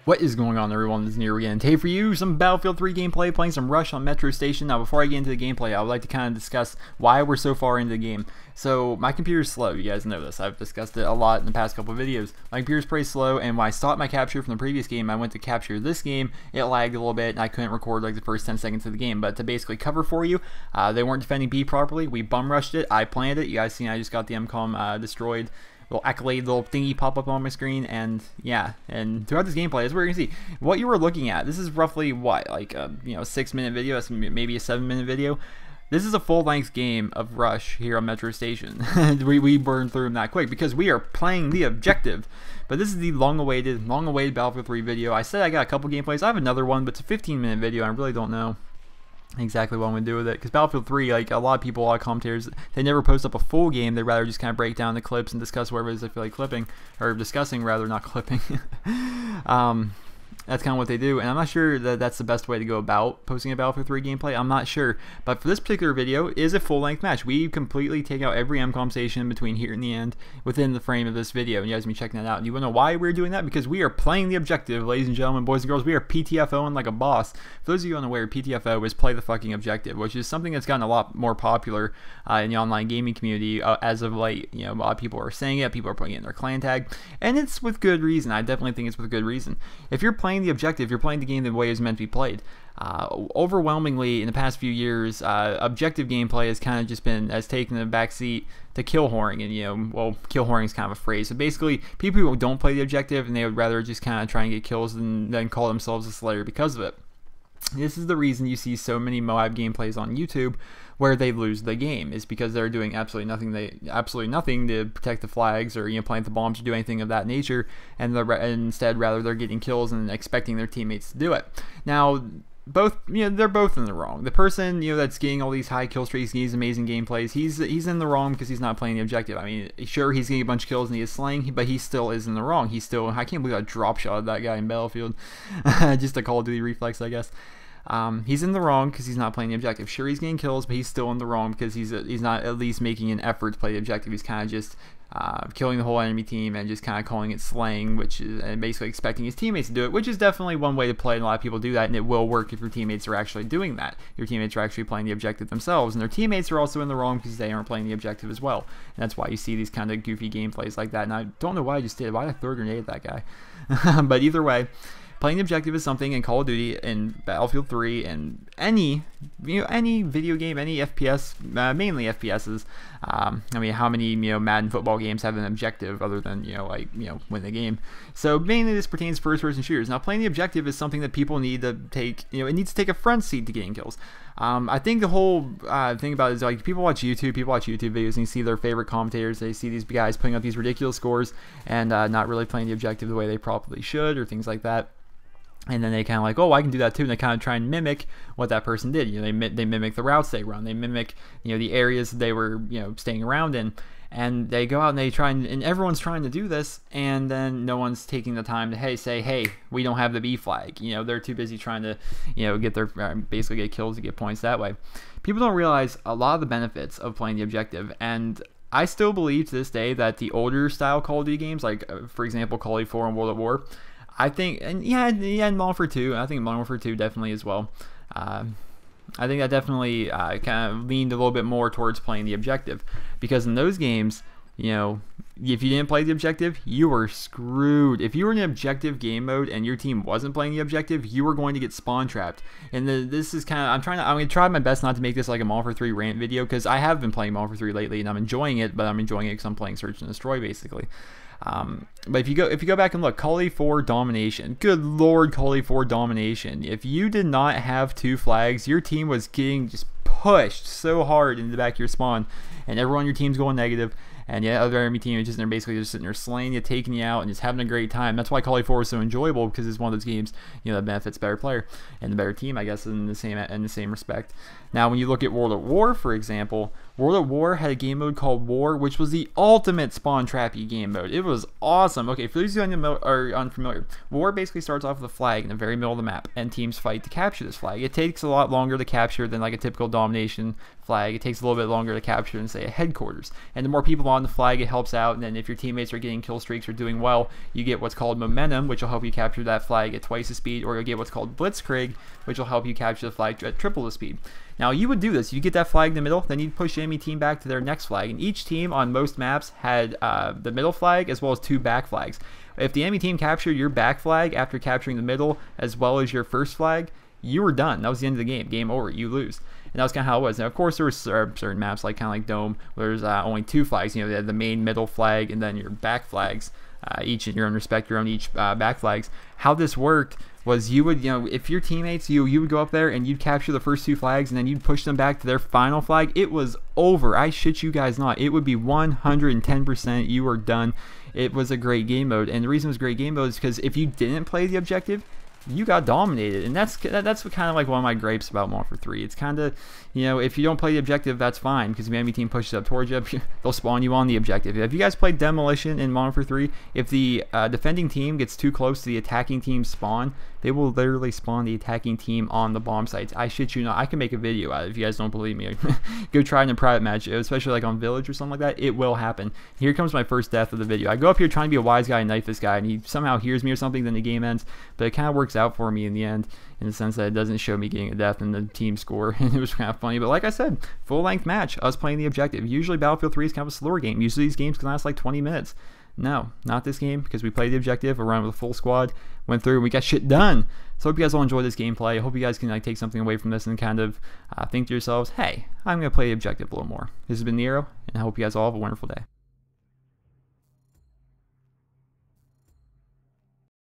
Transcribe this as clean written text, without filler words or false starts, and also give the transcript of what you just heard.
What is going on, everyone? This is Nero again. Today for you, some Battlefield 3 gameplay, playing some Rush on Metro Station. Now, before I get into the gameplay, I would like to kind of discuss why we're so far into the game. So, my computer is slow. You guys know this. I've discussed it a lot in the past couple of videos. My computer's pretty slow, and when I stopped my capture from the previous game, I went to capture this game. It lagged a little bit, and I couldn't record like the first 10 seconds of the game. But to basically cover for you, they weren't defending B properly. We bum rushed it. I planned it. You guys seen I just got the MCOM destroyed. Little accolade, little thingy pop up on my screen, and yeah, and throughout this gameplay, as we're gonna see, what you were looking at. This is roughly what, like a 6-minute video, maybe a 7-minute video. This is a full-length game of Rush here on Metro Station. we burned through them that quick because we are playing the objective. But this is the long-awaited Battlefield 3 video. I said I got a couple gameplays. I have another one, but it's a 15-minute video. I really don't know exactly what I'm going to do with it, because Battlefield 3, like a lot of people, a lot of commentators, they never post up a full game. They rather just kind of break down the clips and discuss whatever it is they feel like clipping, or discussing rather, not clipping. That's kind of what they do, and I'm not sure that that's the best way to go about posting a Battlefield 3 gameplay. I'm not sure, but for this particular video, it is a full-length match. We completely take out every MCOM station between here and the end within the frame of this video, and you guys can be checking that out. And you want to know why we're doing that? Because we are playing the objective, ladies and gentlemen, boys and girls. We are PTFOing like a boss. For those of you unaware, PTFO is play the fucking objective, which is something that's gotten a lot more popular in the online gaming community as of late. You know, a lot of people are saying it, people are putting it in their clan tag, and it's with good reason. I definitely think it's with good reason. If you're playing the objective, you're playing the game the way it's meant to be played. Overwhelmingly in the past few years, objective gameplay has taken a backseat to kill whoring, and well, kill whoring is kind of a phrase. So basically, people who don't play the objective and they would rather just kind of try and get kills than call themselves a slayer because of it. This is the reason you see so many Moab gameplays on YouTube where they lose the game, is because they're doing absolutely nothing to protect the flags or plant the bombs or do anything of that nature, and instead rather they're getting kills and expecting their teammates to do it. Now, they're both in the wrong. The person that's getting all these high kill streaks, these amazing gameplays, he's in the wrong because he's not playing the objective. I mean, sure, he's getting a bunch of kills and he is slaying, but he still is in the wrong. I can't believe I drop shot that guy in Battlefield. Just a Call of Duty reflex, I guess. He's in the wrong because he's not playing the objective. Sure, he's getting kills, but he's still in the wrong because he's not at least making an effort to play the objective. He's kind of just killing the whole enemy team and just kind of calling it slaying, and basically expecting his teammates to do it, which is definitely one way to play, and a lot of people do that, and it will work if your teammates are actually doing that. Your teammates are actually playing the objective themselves, and their teammates are also in the wrong because they aren't playing the objective as well. And that's why you see these kind of goofy gameplays like that. And I don't know why I just did. Why did I throw a grenade at that guy? But either way, playing the objective is something in Call of Duty and Battlefield 3 and any video game, any FPS, mainly FPSs. I mean, how many Madden football games have an objective other than win the game? So mainly this pertains to first-person shooters. Now, playing the objective is something that people need to take. It needs to take a front seat to getting kills. I think the whole thing about it is, like, people watch YouTube videos and you see their favorite commentators. They see these guys putting up these ridiculous scores and not really playing the objective the way they probably should, or things like that. And then they kind of like, oh, I can do that too, and they kind of try and mimic what that person did. They mimic the routes they run, they mimic the areas they were staying around in, and they go out and they try and everyone's trying to do this, and then no one's taking the time to say, hey, we don't have the B flag. They're too busy trying to get their basically get kills to get points that way. People don't realize a lot of the benefits of playing the objective, and I still believe to this day that the older style Call of Duty games, like for example Call of Duty 4 and World at War, I think, and Modern Warfare 2, I think Modern Warfare 2 definitely as well. I think that definitely kind of leaned a little bit more towards playing the objective, because in those games, if you didn't play the objective, you were screwed. If you were in an objective game mode and your team wasn't playing the objective, you were going to get spawn trapped. And this is kind of, I'm going to try my best not to make this like a Modern Warfare 3 rant video, because I have been playing Modern Warfare 3 lately and I'm enjoying it, but I'm enjoying it because I'm playing Search and Destroy basically. But if you go back and look, Call of Duty 4 domination. Good lord, Call of Duty 4 domination. If you did not have 2 flags, your team was getting just pushed so hard into the back of your spawn, and everyone on your team's going negative. And yeah, other enemy team is just basically just sitting there slaying you, taking you out, and just having a great time. That's why Call of Duty 4 is so enjoyable, because it's one of those games that benefits better player and the better team, I guess, in the same respect. Now, when you look at World at War, for example, World at War had a game mode called War, which was the ultimate spawn trappy game mode. It was awesome. Okay, for those of you who are unfamiliar, War basically starts off with a flag in the very middle of the map, and teams fight to capture this flag. It takes a lot longer to capture than like a typical domination flag, it takes a little bit longer to capture than, say, a headquarters. And the more people on the flag, it helps out. And then if your teammates are getting kill streaks or doing well, you get what's called momentum, which will help you capture that flag at twice the speed, or you'll get what's called blitzkrieg, which will help you capture the flag at triple the speed. Now, you would do this. You get that flag in the middle, then you'd push the enemy team back to their next flag. And each team on most maps had the middle flag as well as 2 back flags. If the enemy team captured your back flag after capturing the middle as well as your first flag, you were done. That was the end of the game. Game over. You lose. And that was kind of how it was. Now, of course, there were certain maps, like kind of like Dome, where there's only 2 flags. You know, they had the main middle flag and then your back flags, each in your own respect, your own each back flags. How this worked was you would, you know, if your teammates, you would go up there and you'd capture the first 2 flags and then you'd push them back to their final flag. It was over. I shit you guys not. It would be 110%. You were done. It was a great game mode. And the reason it was a great game mode is because if you didn't play the objective, you got dominated. And that's what kind of like one of my gripes about Modern Warfare 3. It's kind of, you know, if you don't play the objective, that's fine, because the enemy team pushes up towards you, they'll spawn you on the objective. If you guys played Demolition in Modern Warfare 3, if the defending team gets too close to the attacking team's spawn, they will literally spawn the attacking team on the bomb sites. I shit you not. I can make a video out of it if you guys don't believe me. Go try it in a private match, especially like on Village or something like that. It will happen. Here comes my first death of the video. I go up here trying to be a wise guy and knife this guy, and he somehow hears me or something, then the game ends. But it kind of works out for me in the end, in the sense that it doesn't show me getting a death in the team score. And it was kind of funny. But like I said, full-length match, us playing the objective. Usually Battlefield 3 is kind of a slower game. Usually these games can last like 20 minutes. No, not this game, because we played the objective, we ran with a full squad, went through, and we got shit done. So I hope you guys all enjoy this gameplay. I hope you guys can like take something away from this and kind of think to yourselves, hey, I'm going to play the objective a little more. This has been Nero, and I hope you guys all have a wonderful day.